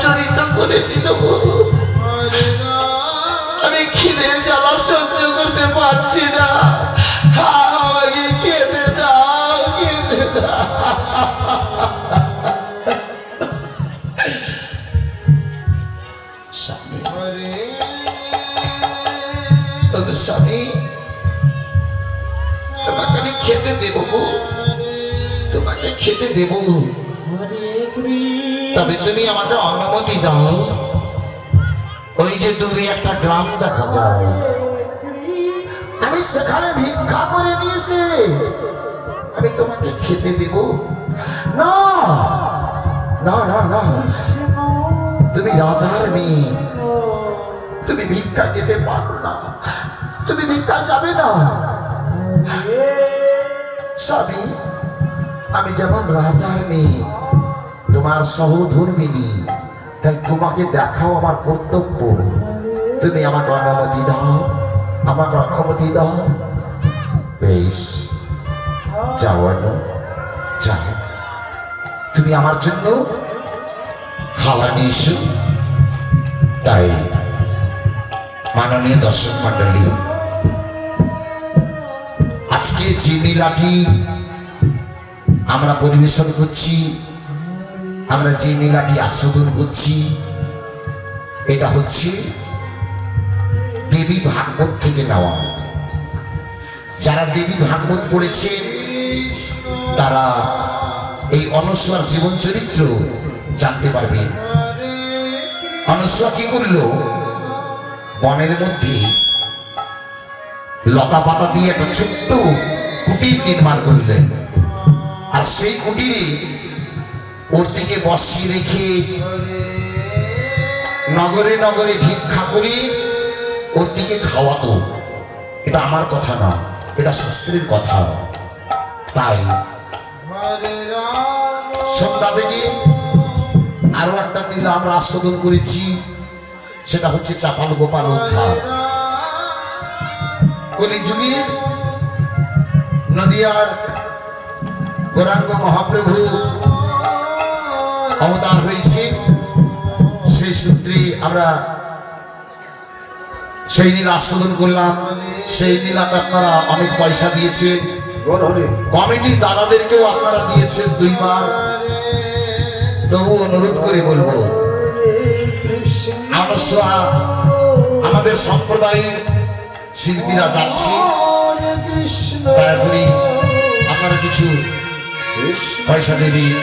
জর্জরিত করে দিল গো। আমি খিদের জ্বালা সহ্য করতে পারছি না, আমাকে খেতে দাও, খেতে দাও। স্বামী, স্বামী, তোমাকে আমি খেতে দেবো গো, তোমাকে খেতে দেবো, তবে তুমি আমাকে অনুমতি দাও। ওই যে দূরে একটা গ্রাম দেখা যায়, আমি সেখানে ভিক্ষা করে নিয়েছি, আমি তোমাকে খেতে দেব। না না না না, তুমি রাজার মেয়ে, তুমি ভিক্ষা যেতে পারো না, তুমি ভিক্ষা যাবে না। স্বামী, আমি যেমন রাজার মেয়ে, তোমার সহধর্মিনী, তাই তোমাকে দেখাও আমার কর্তব্য। তুমি আমাকে অনুমতি দাও, আমাকে অনুমতি দাও। বেশ, যাও যাও, তুমি আমার জন্য খাবার নিয়ে এসো। তাই মাননীয় দর্শক মন্ডলী, আজকে যে লীলাটি আমরা পরিবেশন করছি, আমরা যে লীলাটি আস্বাদন করছি, এটা হচ্ছে দেবী ভাগবত থেকে নেওয়া। যারা দেবী ভাগবত পড়েছে তারা এই অনস্যার জীবন চরিত্র জানতে পারবে। অনস্যা কি করল, বনের মধ্যে লতা পাতা দিয়ে একটা ছোট্ট কুটির নির্মাণ করলেন, আর সেই কুটিরে ওর থেকে বসিয়ে রেখে নগরে নগরে ভিক্ষা করে ওর দিকে খাওয়াতো। এটা আমার কথা না, এটা শাস্ত্রের কথা। তাই সন্ধ্যা থেকে আরো একটা লীলা আমরা আস্বাদন করেছি, সেটা হচ্ছে চাপাল গোপাল উদ্ধার। কলিযুগের নদিয়ার গৌরাঙ্গ মহাপ্রভু অবতার হয়েছে, সেই সূত্রে আমরা সেই লীলা আস্বাদন করলাম। সেই লীলাতে আপনারা অনেক পয়সা দিয়েছেন, কমিটির দাদাদেরকেও আপনারা দিয়েছেন 2 বার। তবু অনুরোধ করে বলবো, আমাদের সম্প্রদায়ের শিল্পীরা যাচ্ছে, দয়া করে আপনারা কিছু পয়সা দেবেন।